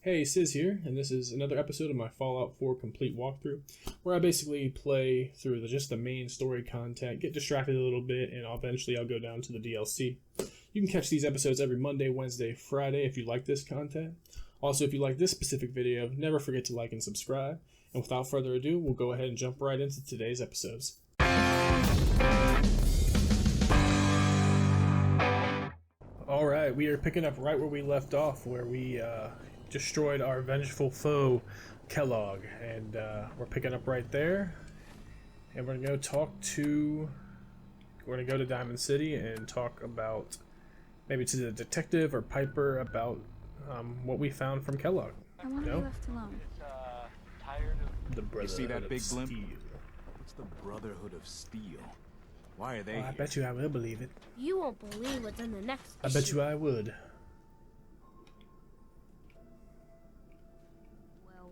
Hey, Sis here, and this is another episode of my Fallout 4 complete walkthrough, where I basically play through just the main story content, get distracted a little bit, and eventually I'll go down to the DLC. You can catch these episodes every Monday, Wednesday, Friday if you like this content. Also, if you like this specific video, never forget to like and subscribe. And without further ado, we'll go ahead and jump right into today's episodes. Alright, we are picking up right where we left off, where we destroyed our vengeful foe, Kellog, and we're picking up right there, and we're gonna go to Diamond City and talk about, maybe to the detective or Piper, about what we found from Kellog. I want to be left alone. Tired of The Brotherhood You see that of big blimp? Steel. What's the Brotherhood of Steel? Why are they Oh, I here? bet you I will believe it. You won't believe what's in the next I bet you I would.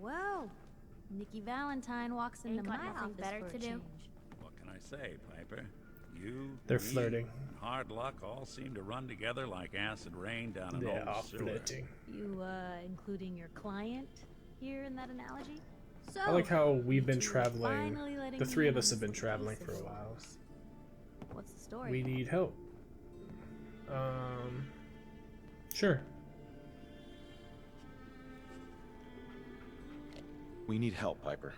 Well, Nikki Valentine walks into Ain't my got nothing office better for a to do. change. What can I say, Piper? You, They're me, flirting. and hard luck all seem to run together like acid rain down an They old are sewer. flirting. You, including your client here in that analogy? So, I like how we've been you two are traveling. finally letting The me three in of on us have this been traveling case for a of while. yours. What's the story? We need help. Sure. We need help, Piper.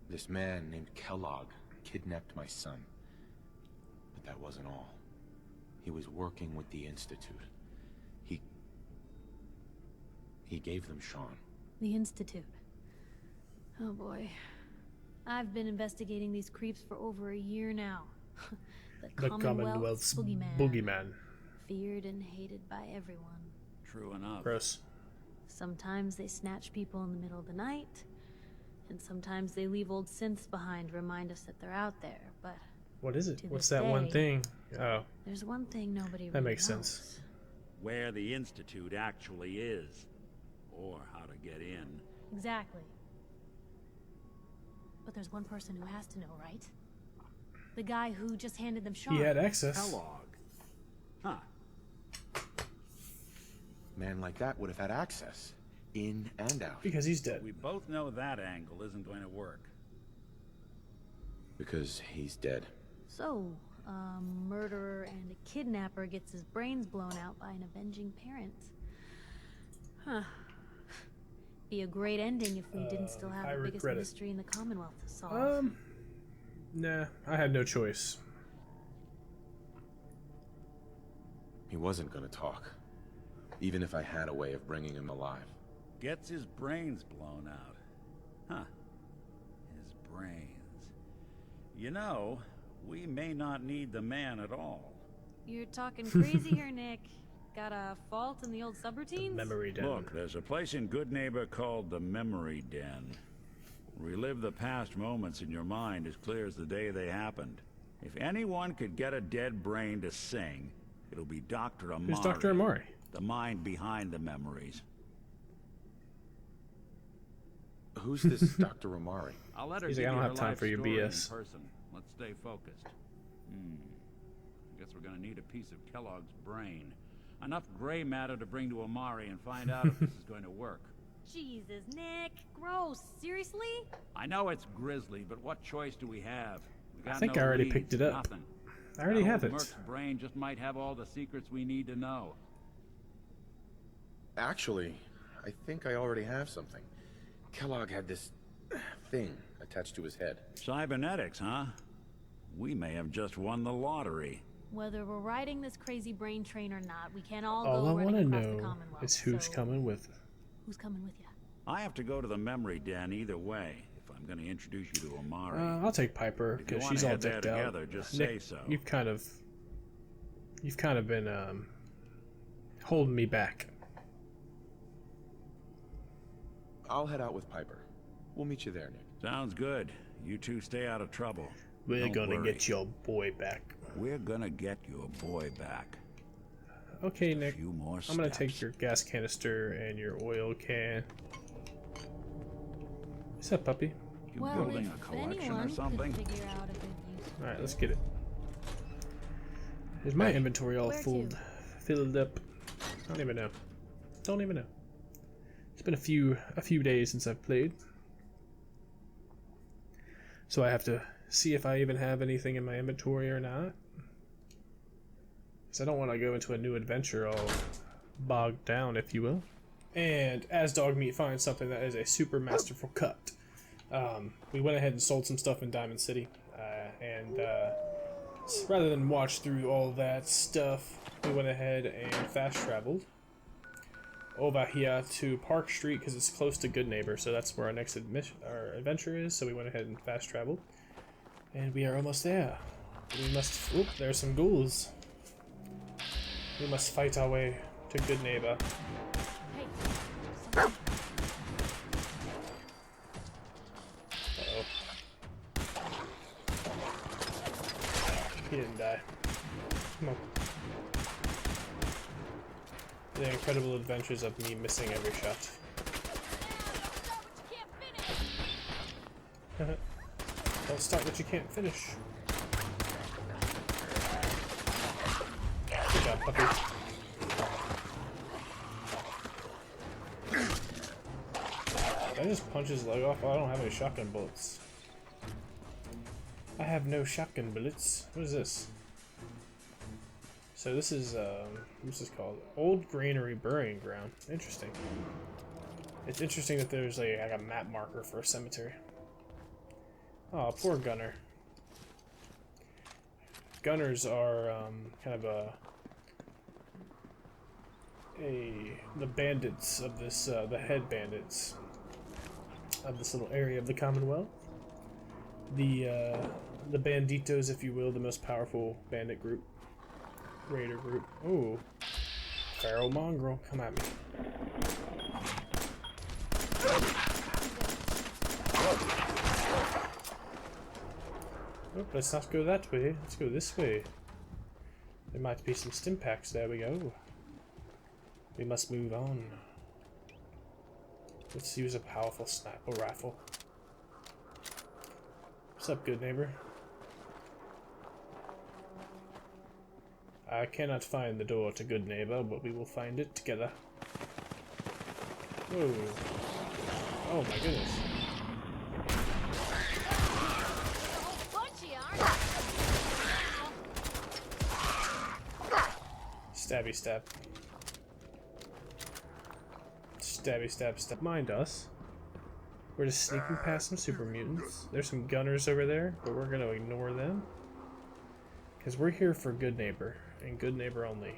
This man named Kellog kidnapped my son. But that wasn't all. He was working with the Institute. He gave them Sean. The Institute. Oh boy. I've been investigating these creeps for over a year now. The Commonwealth's boogeyman. Feared and hated by everyone. True enough. Gross. Sometimes they snatch people in the middle of the night, and sometimes they leave old synths behind to remind us that they're out there, but What is it? To What's this that one day, thing? Oh, there's one thing nobody that really makes knows. sense. Where the Institute actually is. Or how to get in. Exactly. But there's one person who has to know, right? The guy who just handed them Sean. He had access. Kellogg. Huh. Man like that would have had access. In and out. Because he's dead. We both know that angle isn't going to work. Because he's dead. So, a murderer and a kidnapper gets his brains blown out by an avenging parent. Huh. Be a great ending if we didn't still have I the biggest regret it. mystery in the Commonwealth to solve. Nah, I had no choice. He wasn't gonna talk. Even if I had a way of bringing him alive. Gets his brains blown out. Huh. His brains. You know, we may not need the man at all. You're talking crazy here, Nick. Got a fault in the old subroutines? Memory den. Look, there's a place in Good Neighbor called the Memory Den. Relive the past moments in your mind as clear as the day they happened. If anyone could get a dead brain to sing, it'll be Dr. Amari. Who's Dr. Amari? The mind behind the memories. Who's this Dr. Amari? I'll let her He's give like, I you don't her have time life for your story BS. in person. Let's stay focused. Guess we're gonna need a piece of Kellogg's brain. Enough gray matter to bring to Amari and find out if this is going to work. Jesus, Nick. Gross. Seriously? I know it's grisly, but what choice do we have? We got I think no I already leads, picked it up. Nothing. I already That have old it. Merc's brain just might have all the secrets we need to know. Actually, I think I already have something. Kellogg had this thing attached to his head. Cybernetics, huh? We may have just won the lottery. Whether we're riding this crazy brain train or not, we can't all All go I running want to across the know Commonwealth. is who's so coming with. Who's coming with you? I have to go to the memory den either way if I'm going to introduce you to Amari. I'll take Piper If you because wanna she's all head there decked out. together, just Nick, say so. You've kind of been holding me back. I'll head out with Piper. We'll meet you there, Nick. Sounds good. You two stay out of trouble. We're Don't gonna worry. get your boy back. We're gonna get your boy back. Okay, A Nick. few more I'm gonna steps. take your gas canister and your oil can. What's up, puppy? You Well, building if a collection anyone or something? could figure out a good use. All right, let's get it. Is my inventory all Where filled up? I don't even know. It's been a few days since I've played, so I have to see if I even have anything in my inventory or not. Because I don't want to go into a new adventure all bogged down, if you will. And as Dogmeat finds something that is a super masterful cut, we went ahead and sold some stuff in Diamond City, and rather than watch through all that stuff, we went ahead and fast traveled over here to Park Street because it's close to Good Neighbor, so that's where our next adventure is. So we went ahead and fast traveled, and we are almost there. We must. Oop, there's some ghouls. We must fight our way to Good Neighbor. Hey. Uh-oh. He didn't die. Come on. The incredible adventures of me missing every shot. Don't start what you can't finish. Good job, puppy. Did I just punch his leg off? Oh, I don't have any shotgun bullets. I have no shotgun bullets. What is this? So this is called Old Granary Burying Ground. Interesting. It's interesting that there's like a map marker for a cemetery. Oh, poor Gunner. Gunners are kind of the bandits of this the head bandits of this little area of the Commonwealth. The banditos, if you will, the most powerful bandit group. Raider group. Ooh. Feral mongrel, come at me. Oh, let's not go that way. Let's go this way. There might be some stim packs. There we go. We must move on. Let's use a powerful sniper rifle. What's up, Good Neighbor? I cannot find the door to Good Neighbor, but we will find it together. Whoa. Oh my goodness. Stabby stab. Stabby stab stab. Mind us. We're just sneaking past some super mutants. There's some gunners over there, but we're gonna ignore them. Because we're here for Good Neighbor, and Good Neighbor only.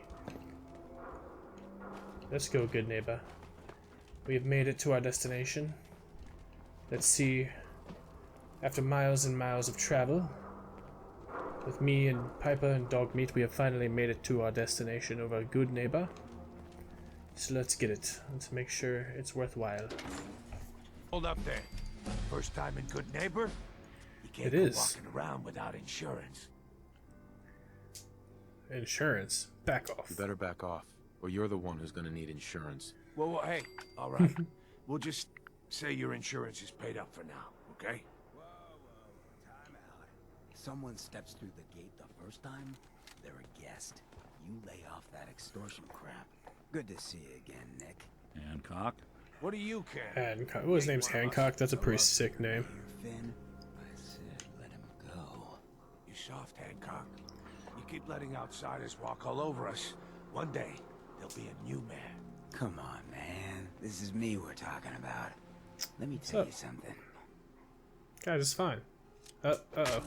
Let's go, Good Neighbor. We have made it to our destination. Let's see, after miles and miles of travel, with me and Piper and Dogmeat, we have finally made it to our destination over Good Neighbor. So let's get it. Let's make sure it's worthwhile. Hold up there. First time in Good Neighbor? You can't It go is. walking around without insurance. Insurance. Back off. You better back off, or you're the one who's gonna need insurance. Well, hey, all right. We'll just say your insurance is paid up for now, okay? Time out. If someone steps through the gate the first time, they're a guest. You lay off that extortion crap. Good to see you again, Nick. Hancock? What do you care? Hancock. Oh, his name's Hancock. That's a pretty sick name. Here, Finn. I said let him go. You soft, Hancock. You keep letting outsiders walk all over us. One day, there'll be a new man. Come on, man. This is me we're talking about. Let me tell up? you something. Guys, it's fine. Uh-oh.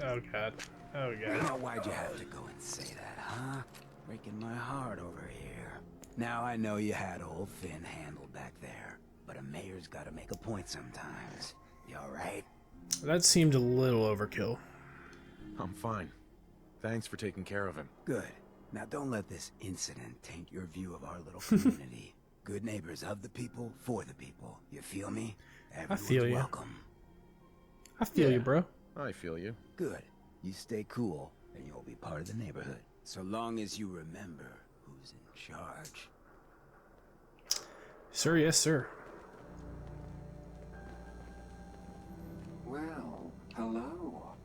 Oh, God. Oh, God. Now, why'd you have to go and say that, huh? Breaking my heart over here. Now I know you had old Finn handled back there, but a mayor's gotta make a point sometimes. You alright? That seemed a little overkill. I'm fine. Thanks for taking care of him. Good. Now don't let this incident taint your view of our little community. Good neighbors of the people, for the people. You feel me? Everyone's feel ya. welcome. I feel you, bro. I feel you. Good. You stay cool, and you'll be part of the neighborhood. So long as you remember who's in charge. Sir, yes, sir. Well, hello.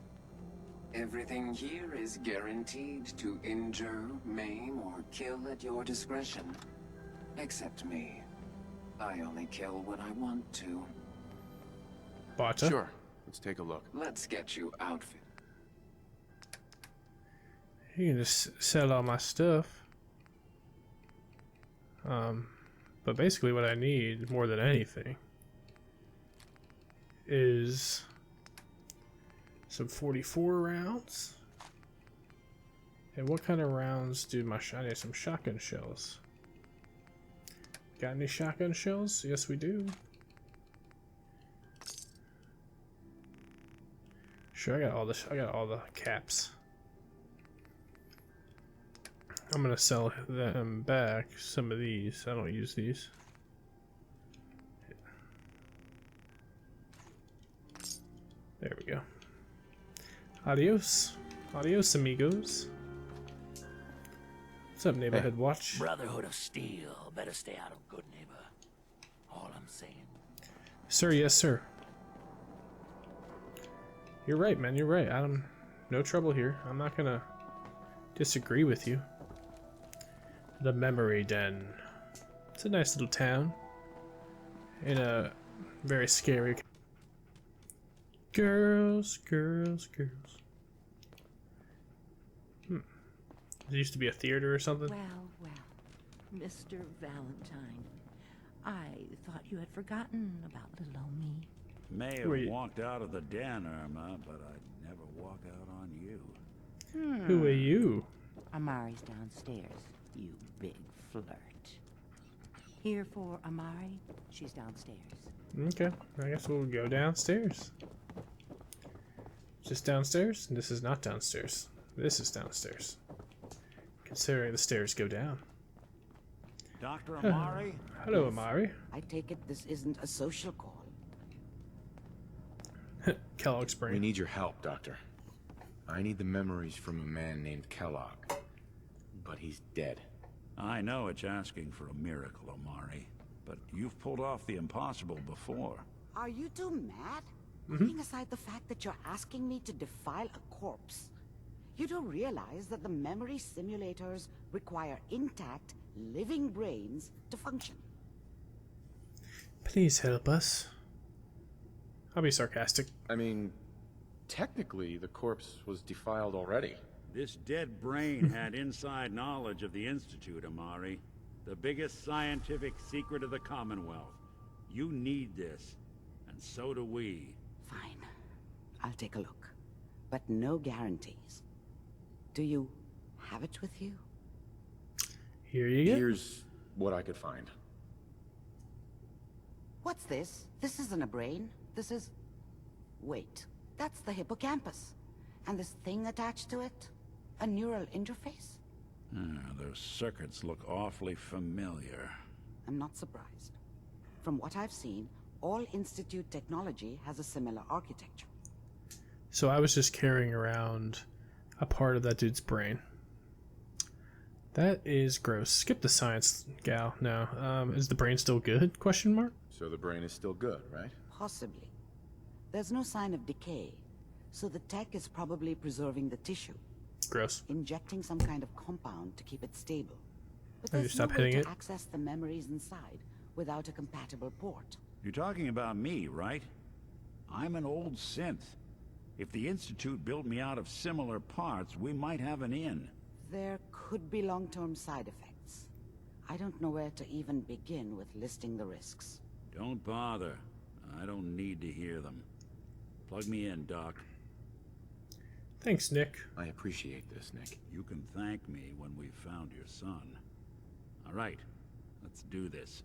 Everything here is guaranteed to injure, maim, or kill at your discretion. Except me. I only kill when I want to. Bata. Sure. Let's take a look. Let's get you outfit. You can just sell all my stuff. But basically what I need more than anything is some 44 rounds. And what kind of rounds do I need some shotgun shells. Got any shotgun shells? Yes, we do. Sure, I got all the caps. I'm gonna sell them back. Some of these. I don't use these. There we go. Adios. Adios, amigos. What's up, Neighborhood Watch? Brotherhood of Steel. Better stay out of good neighbor. All I'm saying. Sir, yes, sir. You're right, man. You're right. No trouble here. I'm not gonna disagree with you. The Memory Den. It's a nice little town. In a very scary. Girls, girls, girls. There used to be a theater or something. Well, Mr. Valentine, I thought you had forgotten about little old me. May have walked out of the den, Irma, but I'd never walk out on you. Who are you? Amari's downstairs, you big flirt. Here for Amari, she's downstairs. Okay, I guess we'll go downstairs. Just downstairs? This is not downstairs. This is downstairs. Considering the stairs go down. Dr. Amari? Hello, Amari. I take it this isn't a social call. Kellogg's We brain. need your help, Doctor. I need the memories from a man named Kellog. But he's dead. I know it's asking for a miracle, Amari, but you've pulled off the impossible before. Are you two mad? Putting aside the fact that you're asking me to defile a corpse, you do realize that the memory simulators require intact, living brains to function. Please help us. I'll be sarcastic. I mean, technically, the corpse was defiled already. This dead brain had inside knowledge of the Institute, Amari. The biggest scientific secret of the Commonwealth. You need this, and so do we. Fine. I'll take a look. But no guarantees. Do you have it with you? Here you go. Here's what I could find. What's this? This isn't a brain. This is... Wait. That's the hippocampus. And this thing attached to it? A neural interface? Those circuits look awfully familiar. I'm not surprised. From what I've seen, all Institute technology has a similar architecture. So I was just carrying around a part of that dude's brain. That is gross. Skip the science, gal. No. Is the brain still good? Question mark? So the brain is still good, right? Possibly. There's no sign of decay, so the tech is probably preserving the tissue. Gross. Injecting some kind of compound to keep it stable. But Have you there's no stopped way hitting to it? access the memories inside without a compatible port. You're talking about me, right? I'm an old synth. If the Institute built me out of similar parts, we might have an in. There could be long-term side effects. I don't know where to even begin with listing the risks. Don't bother. I don't need to hear them. Plug me in, Doc. Thanks, Nick. I appreciate this, Nick. You can thank me when we've found your son. All right, let's do this.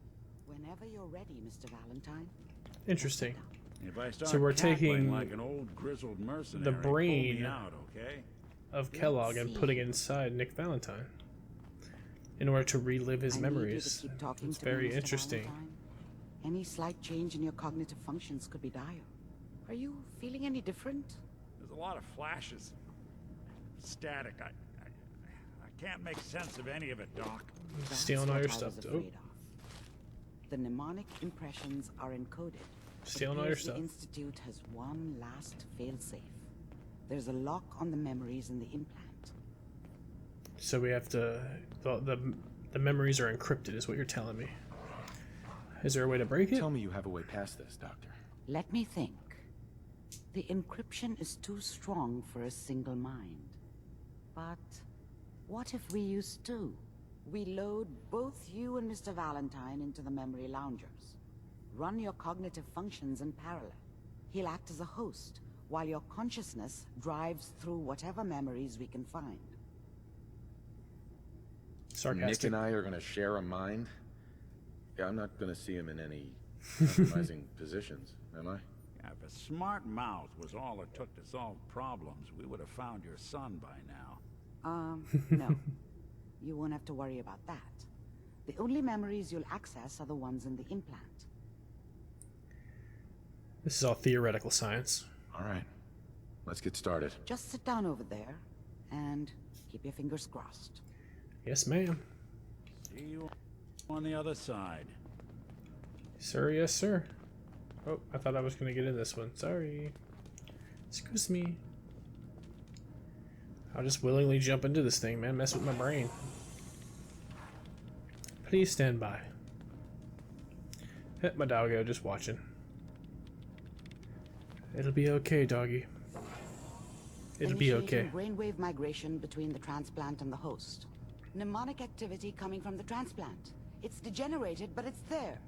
Whenever you're ready, Mr. Valentine. Interesting. If I start So we're cackling taking like an old grizzled mercenary, the pull me brain out, okay? of Kellogg and putting it inside Nick Valentine in order to relive his I need you to memories. keep talking It's to me, very Mr. interesting. Valentine. Any slight change in your cognitive functions could be dire. Are you feeling any different? There's a lot of flashes. Static. I can't make sense of any of it, Doc. That's Stealing all what your I stuff. was Oh, afraid of. The mnemonic impressions are encoded. It stealing all your appears stuff. The Institute has one last failsafe. There's a lock on the memories in the implant. So we have to. The memories are encrypted, is what you're telling me. Is there a way to break it? Tell me you have a way past this, Doctor. Let me think. The encryption is too strong for a single mind. But what if we use two? We load both you and Mr. Valentine into the memory loungers. Run your cognitive functions in parallel. He'll act as a host, while your consciousness drives through whatever memories we can find. Sarcastic. Nick and I are gonna share a mind? Yeah, I'm not gonna see him in any compromising positions, am I? Yeah, if a smart mouth was all it took to solve problems, we would have found your son by now. No. You won't have to worry about that. The only memories you'll access are the ones in the implant. This is all theoretical science. All right. Let's get started. Just sit down over there and keep your fingers crossed. Yes, ma'am. See you on the other side. Sir, yes, sir. Oh, I thought I was going to get in this one. Sorry. Excuse me. I'll just willingly jump into this thing, man. Mess with my brain. Please stand by. Hit my doggo, just watching. It'll be okay, doggy. It'll be okay. Brainwave migration between the transplant and the host. Mnemonic activity coming from the transplant. It's degenerated, but it's there.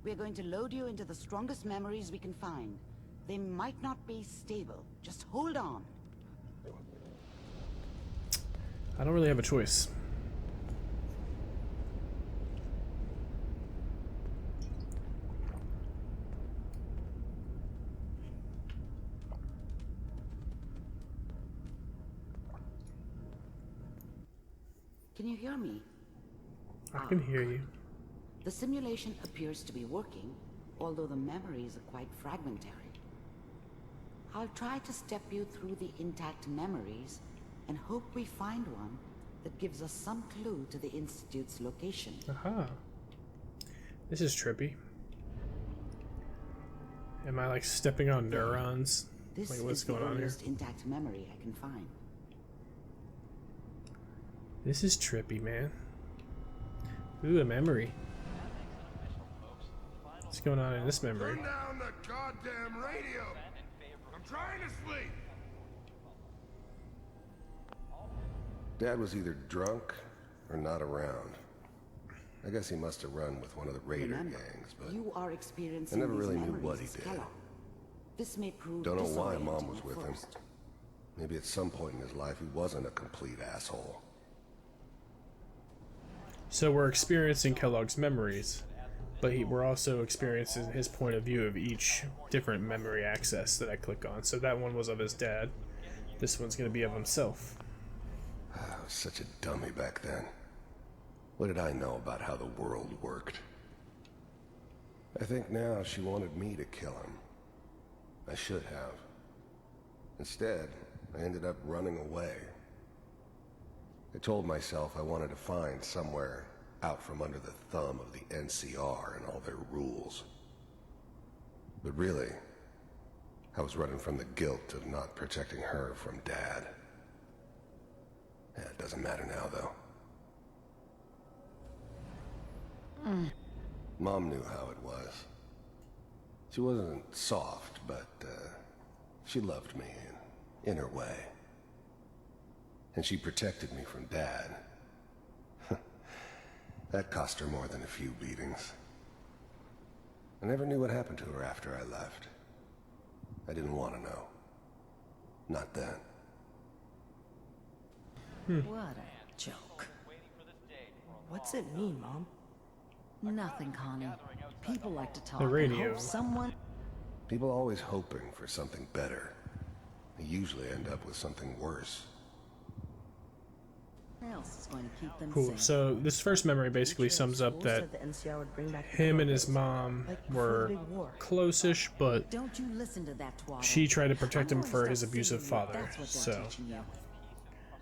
We're going to load you into the strongest memories we can find. They might not be stable. Just hold on. I don't really have a choice. Can you hear me? I can hear you. The simulation appears to be working, although the memories are quite fragmentary. I'll try to step you through the intact memories and hope we find one that gives us some clue to the Institute's location. Aha. This is trippy. Am I like stepping on neurons? This Like what's is the going on here? earliest intact memory I can find. This is trippy, man. Ooh, a memory. What's going on in this memory? Turn down the goddamn radio! I'm trying to sleep! Dad was either drunk or not around. I guess he must have run with one of the raider Remember, gangs, but you are experiencing I never these really knew memories what he as did. Kellog. This may prove Don't know why disorienting Mom was at with him. first. Maybe at some point in his life he wasn't a complete asshole. So we're experiencing Kellogg's memories, but we're also experiencing his point of view of each different memory access that I click on. So that one was of his dad. This one's going to be of himself. I was such a dummy back then. What did I know about how the world worked? I think now she wanted me to kill him. I should have. Instead, I ended up running away. I told myself I wanted to find somewhere out from under the thumb of the NCR and all their rules. But really, I was running from the guilt of not protecting her from Dad. Yeah, it doesn't matter now, though. Mom knew how it was. She wasn't soft, but she loved me in her way. And she protected me from Dad. That cost her more than a few beatings. I never knew what happened to her after I left. I didn't want to know. Not then. What a joke. What's it mean, Mom? Nothing, Connie. People like to talk. The and radio. hope someone. People always hoping for something better. They usually end up with something worse. else is going to keep them Cool. safe. So this first memory basically sums up that him and his mom were close-ish, but Don't you listen to that twaddle. she tried to protect I'm him going for to his start abusive seeing you. father. That's what they're So teaching you.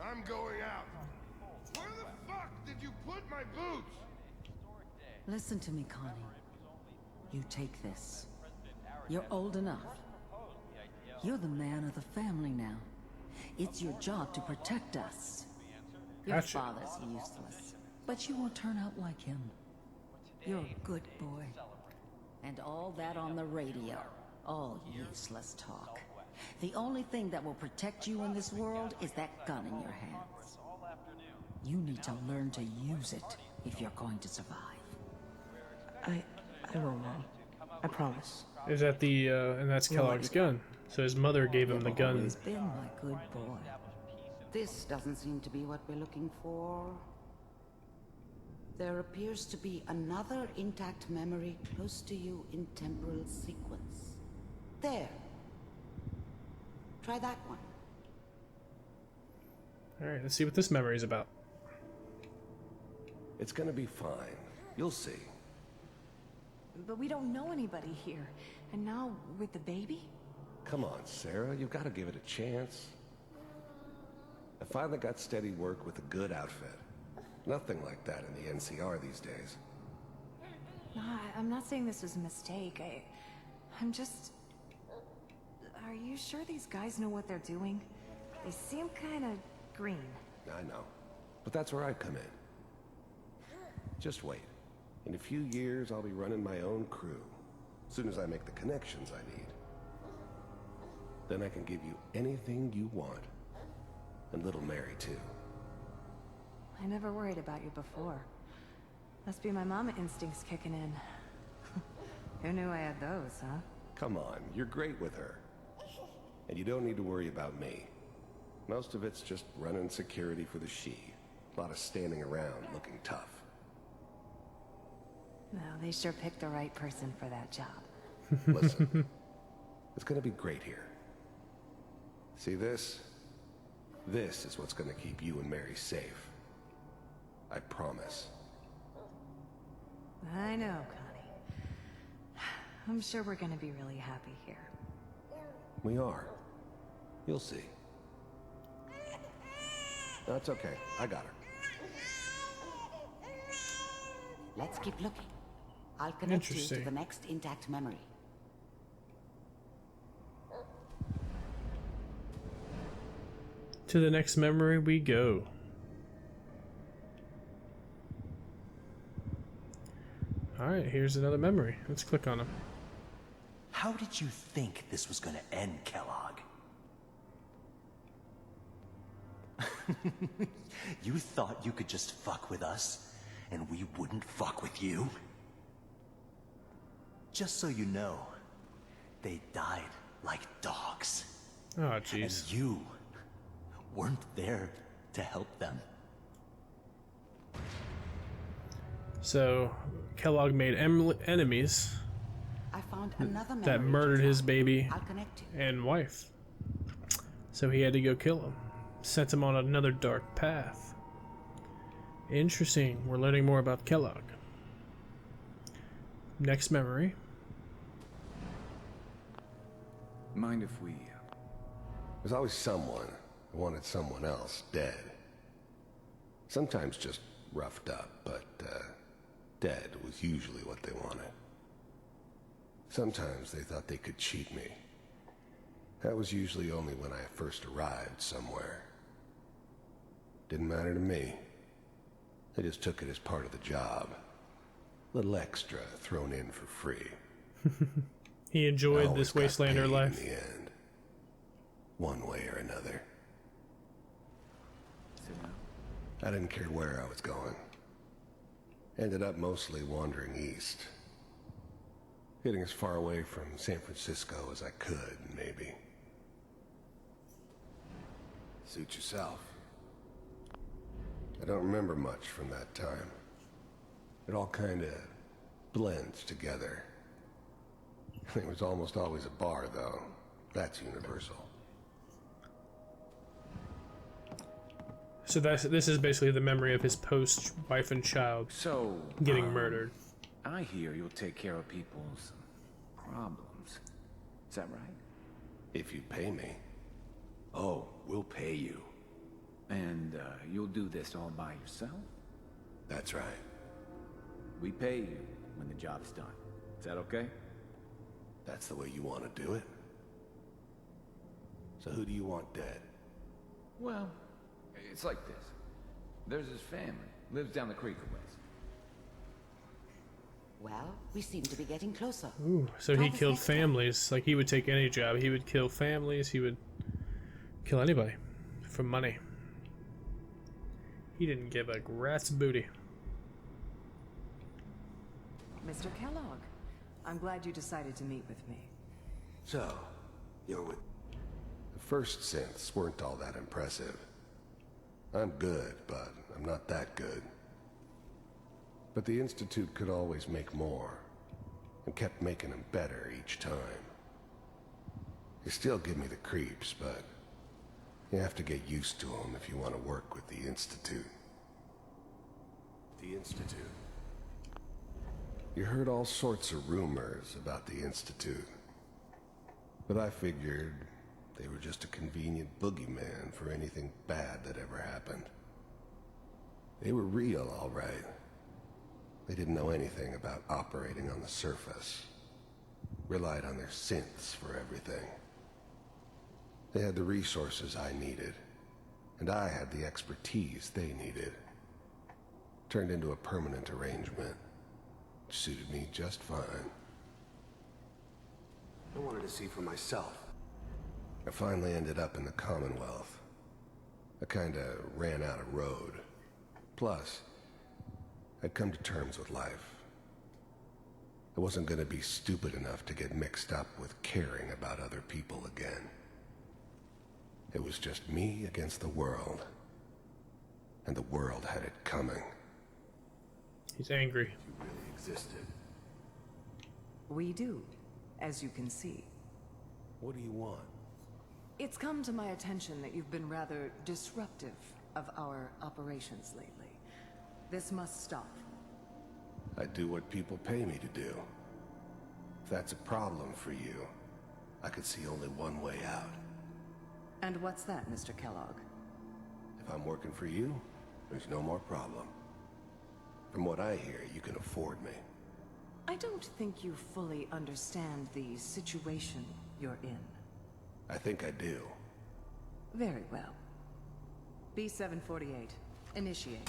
I'm going out. Where the fuck did you put my boots? Listen to me, Connie. You take this. You're old enough. You're the man of the family now. It's your job to protect us. Your Gotcha. father's useless, but you won't turn out like him. You're a good boy. And all that on the radio. All useless talk. The only thing that will protect you in this world is that gun in your hands. You need to learn to use it if you're going to survive. I will, Mom. I promise. Is that the, and that's Kellogg's gun. So his mother gave him the gun. Always been my good boy. This doesn't seem to be what we're looking for. There appears to be another intact memory close to you in temporal sequence. There. Try that one. Alright, let's see what this memory is about. It's gonna be fine. You'll see. But we don't know anybody here. And now, with the baby? Come on, Sarah. You've got to give it a chance. I finally got steady work with a good outfit. Nothing like that in the NCR these days. No, I'm not saying this was a mistake. I'm just... Are you sure these guys know what they're doing? They seem kind of green. I know. But that's where I come in. Just wait. In a few years, I'll be running my own crew. As soon as I make the connections I need. Then I can give you anything you want. And little Mary, too. I never worried about you before. Must be my mama instincts kicking in. Who knew I had those, huh? Come on, you're great with her. And you don't need to worry about me. Most of it's just running security for the she. A lot of standing around looking tough. No, they sure picked the right person for that job. Listen, it's gonna be great here. See this? This is what's gonna keep you and Mary safe. I promise. I know, Connie. I'm sure we're gonna be really happy here. We are. You'll see. That's okay. I got her. Let's keep looking. I'll connect you to the next intact memory. To the next memory we go. Alright, here's another memory. Let's click on him. How did you think this was gonna end, Kellogg? You thought you could just fuck with us, and we wouldn't fuck with you? Just so you know, they died like dogs. Oh, jeez. And you weren't there to help them. So, Kellogg made enemies I found another memory that murdered his baby I'll connect you. and wife. So he had to go kill him. Sent him on another dark path. Interesting. We're learning more about Kellogg. Next memory. Mind if we... There's always someone who wanted someone else dead. Sometimes just roughed up, but dead was usually what they wanted. Sometimes they thought they could cheat me. That was usually only when I first arrived somewhere. Didn't matter to me. I just took it as part of the job. Little extra thrown in for free. He enjoyed this wastelander life. In the end. One way or another. I didn't care where I was going. Ended up mostly wandering east. Getting as far away from San Francisco as I could, maybe. Suit yourself. I don't remember much from that time. It all kind of blends together. It was almost always a bar, though. That's universal. So this is basically the memory of his post-wife and child getting murdered. I hear you'll take care of people's problems. Is that right? If you pay me. Oh, we'll pay you. And you'll do this all by yourself? That's right. We pay you when the job's done. Is that okay? That's the way you want to do it? So who do you want dead? Well, it's like this. There's his family. Lives down the creek a ways. Well, we seem to be getting closer. Ooh, so he killed families. Like, he would take any job. He would kill families. He would kill anybody for money. He didn't give a rat's booty. Mr. Kellogg, I'm glad you decided to meet with me. So, you're with... The first synths weren't all that impressive. I'm good, but I'm not that good. But the Institute could always make more, and kept making them better each time. They still give me the creeps, but you have to get used to them if you want to work with the Institute. The Institute. You heard all sorts of rumors about the Institute, but I figured they were just a convenient boogeyman for anything bad that ever happened. They were real, all right. They didn't know anything about operating on the surface. Relied on their synths for everything. They had the resources I needed, and I had the expertise they needed. Turned into a permanent arrangement. Suited me just fine. I wanted to see for myself. I finally ended up in the Commonwealth. I kinda ran out of road. Plus, I'd come to terms with life. I wasn't gonna be stupid enough to get mixed up with caring about other people again. It was just me against the world. And the world had it coming. He's angry. You really existed. We do, as you can see. What do you want? It's come to my attention that you've been rather disruptive of our operations lately. This must stop. I do what people pay me to do. If that's a problem for you, I could see only one way out. And what's that, Mr. Kellogg? If I'm working for you, there's no more problem. From what I hear, you can afford me. I don't think you fully understand the situation you're in. I think I do. Very well. B-748, initiate.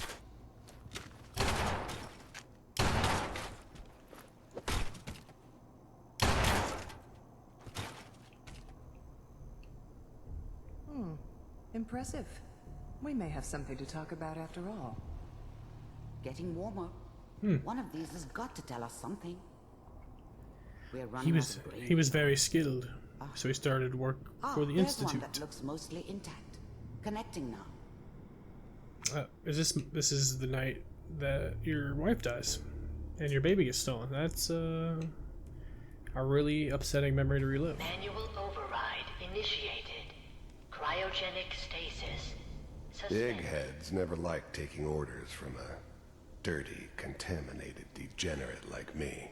Impressive. We may have something to talk about after all. Getting warmer. One of these has got to tell us something. We're running He was very skilled, so he started work for the there's Institute. one that looks mostly intact. Connecting now. This is the night that your wife dies, and your baby gets stolen. That's a really upsetting memory to relive. Manual override initiated. Cryogenic stasis. The eggheads never liked taking orders from a dirty, contaminated degenerate like me.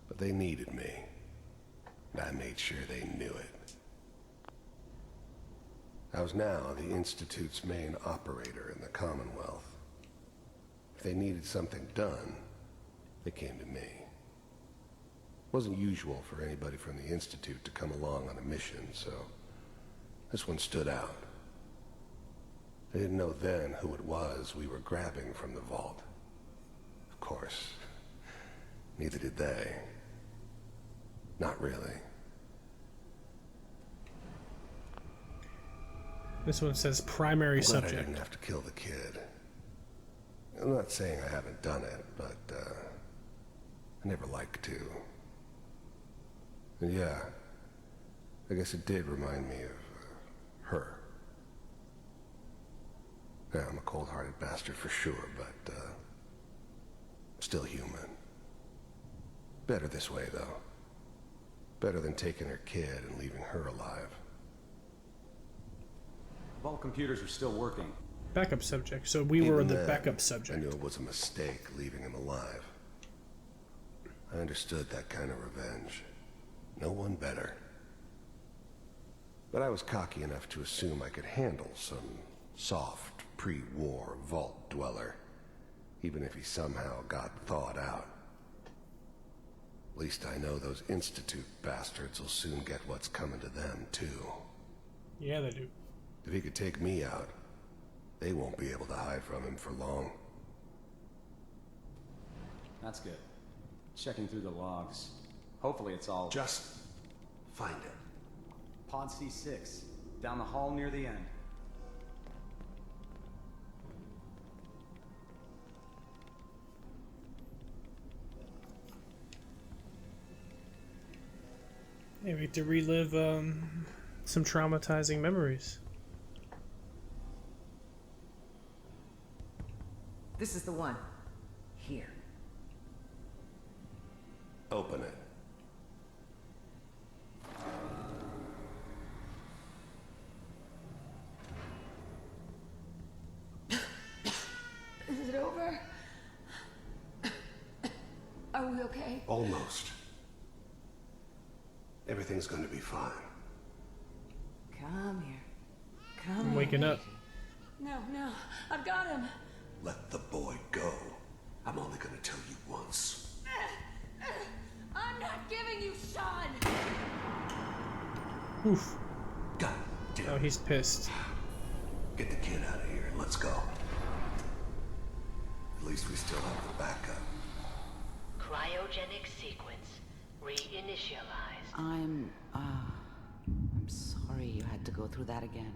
But they needed me, and I made sure they knew it. I was now the Institute's main operator in the Commonwealth. If they needed something done, they came to me. It wasn't usual for anybody from the Institute to come along on a mission, so this one stood out. I didn't know then who it was we were grabbing from the vault. Of course, neither did they. Not really. This one says primary I'm glad subject. I didn't have to kill the kid. I'm not saying I haven't done it, but I never liked to. And yeah, I guess it did remind me of her. Yeah, I'm a cold-hearted bastard for sure, but still human. Better this way, though. Better than taking her kid and leaving her alive. All computers are still working. Backup subject. So we were the backup subject. I knew it was a mistake leaving him alive. I understood that kind of revenge. No one better. But I was cocky enough to assume I could handle some soft, pre-war vault dweller, even if he somehow got thawed out. At least I know those Institute bastards will soon get what's coming to them, too. Yeah, they do. If he could take me out, they won't be able to hide from him for long. That's good. Checking through the logs. Hopefully it's all... Just find it. Pod C6. Down the hall near the end. Yeah, we get to relive some traumatizing memories. This is the one. Here. Open it. Is it over? Are we okay? Almost. Everything's going to be fine. Come here. Come I'm waking up. No, no. I've got him. Let the boy go. I'm only going to tell you once. I'm not giving you Sean. Oof. God damn. Oh, he's pissed. Get the kid out of here and let's go. At least we still have the backup. Cryogenic sequence reinitialized. I'm sorry you had to go through that again.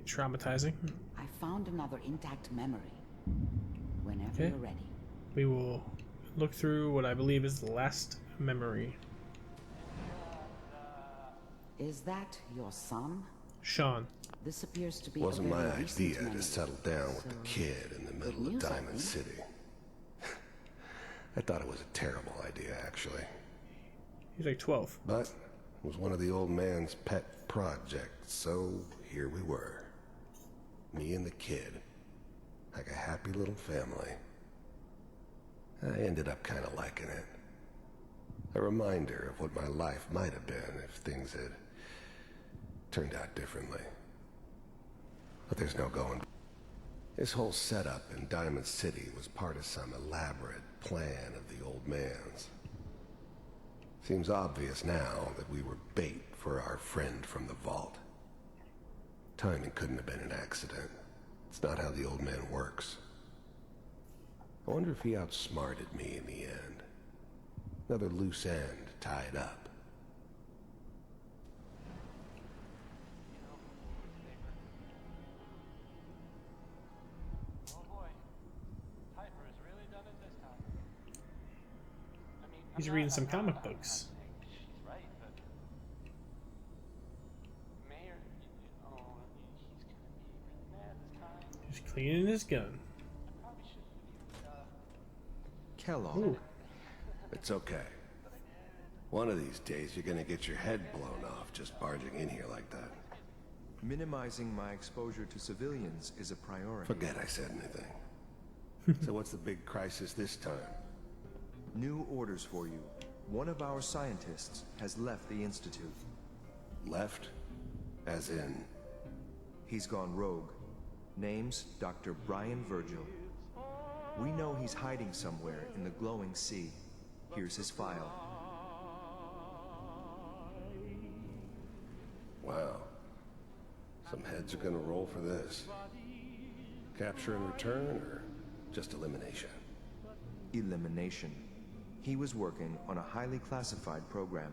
Traumatizing. I found another intact memory. Whenever Okay. you're ready. We will look through what I believe is the last memory. Is that your son? Sean. This appears to be Wasn't a my very recent idea memory. to settle down with the kid in the middle of news, I Diamond think. City. I thought it was a terrible idea, actually. He's like 12. But it was one of the old man's pet projects, so here we were. Me and the kid. Like a happy little family. I ended up kind of liking it. A reminder of what my life might have been if things had turned out differently. But there's no going. This whole setup in Diamond City was part of some elaborate plan of the old man's. Seems obvious now that we were bait for our friend from the vault. Timing couldn't have been an accident. It's not how the old man works. I wonder if he outsmarted me in the end. Another loose end tied up. He's reading some comic books. He's cleaning his gun. Kellogg. Ooh. It's okay. One of these days you're gonna get your head blown off just barging in here like that. Minimizing my exposure to civilians is a priority. Forget I said anything. So what's the big crisis this time? New orders for you. One of our scientists has left the Institute. Left? As in? He's gone rogue. Name's Dr. Brian Virgil. We know he's hiding somewhere in the glowing sea. Here's his file. Wow. Some heads are gonna roll for this. Capture and return, or just elimination? Elimination. He was working on a highly classified program.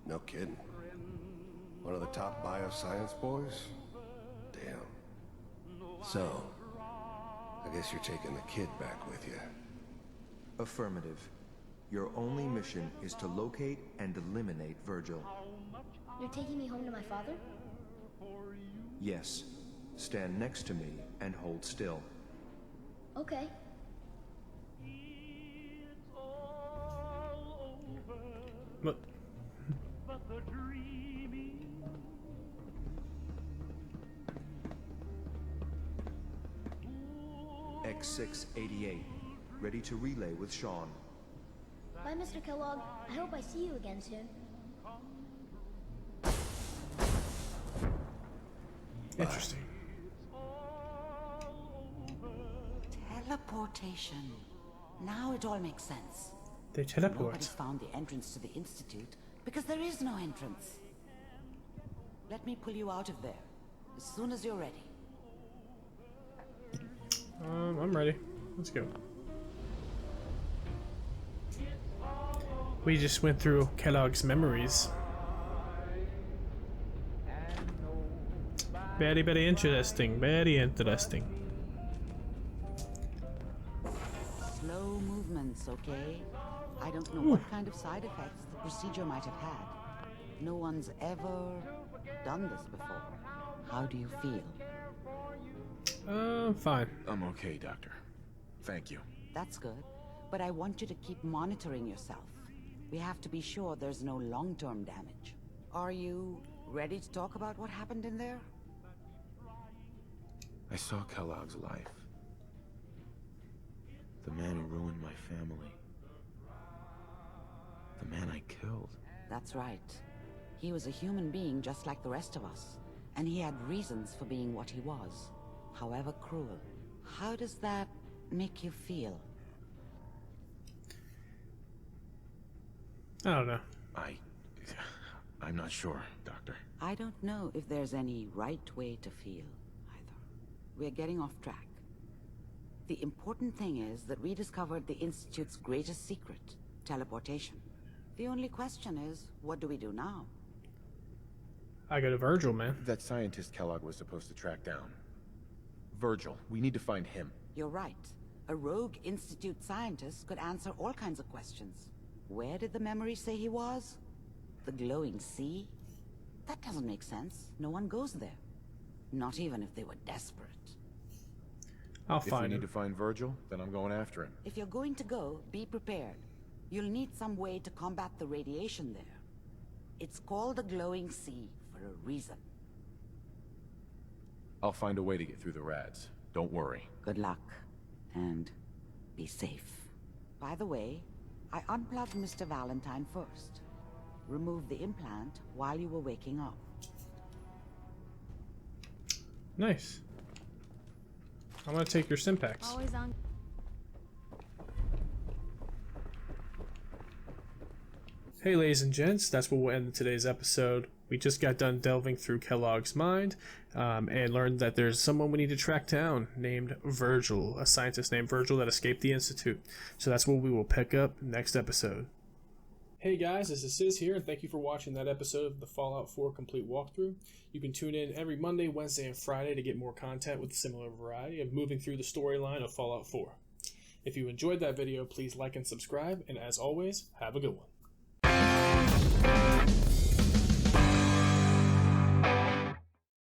No kidding. One of the top bioscience boys? Damn. So, I guess you're taking the kid back with you. Affirmative. Your only mission is to locate and eliminate Virgil. You're taking me home to my father? Yes. Stand next to me and hold still. Okay. What? X688. Ready to relay with Sean. Bye, Mr. Kellogg. I hope I see you again soon. Interesting. Teleportation. Now it all makes sense. They teleport. Nobody's found the entrance to the Institute because there is no entrance. Let me pull you out of there as soon as you're ready. I'm ready. Let's go. We just went through Kellogg's memories. Very, very interesting. Very interesting. Slow movements, okay? I don't know what kind of side effects the procedure might have had. No one's ever done this before. How do you feel? Fine. I'm okay, Doctor. Thank you. That's good, but I want you to keep monitoring yourself. We have to be sure there's no long-term damage. Are you ready to talk about what happened in there? I saw Kellogg's life. The man who ruined my family. The man I killed. That's right. He was a human being just like the rest of us, and he had reasons for being what he was, however cruel. How does that make you feel? I don't know. I'm not sure, Doctor. I don't know if there's any right way to feel, either. We're getting off track. The important thing is that we discovered the Institute's greatest secret, teleportation. The only question is, what do we do now? I go to Virgil, man. That scientist Kellogg was supposed to track down. Virgil, we need to find him. You're right. A rogue Institute scientist could answer all kinds of questions. Where did the memory say he was? The glowing sea? That doesn't make sense. No one goes there. Not even if they were desperate. I'll find him. If we need to find Virgil, then I'm going after him. If you're going to go, be prepared. You'll need some way to combat the radiation there. It's called the glowing sea for a reason. I'll find a way to get through the rads. Don't worry. Good luck. And be safe. By the way, I unplugged Mr. Valentine first. Removed the implant while you were waking up. Nice. I'm gonna take your Simpacts. Always on. Hey ladies and gents, that's where we'll end today's episode. We just got done delving through Kellogg's mind and learned that there's someone we need to track down named Virgil, a scientist named Virgil that escaped the Institute. So that's what we will pick up next episode. Hey guys, this is Sis here, and thank you for watching that episode of the Fallout 4 Complete Walkthrough. You can tune in every Monday, Wednesday, and Friday to get more content with a similar variety of moving through the storyline of Fallout 4. If you enjoyed that video, please like and subscribe, and as always, have a good one.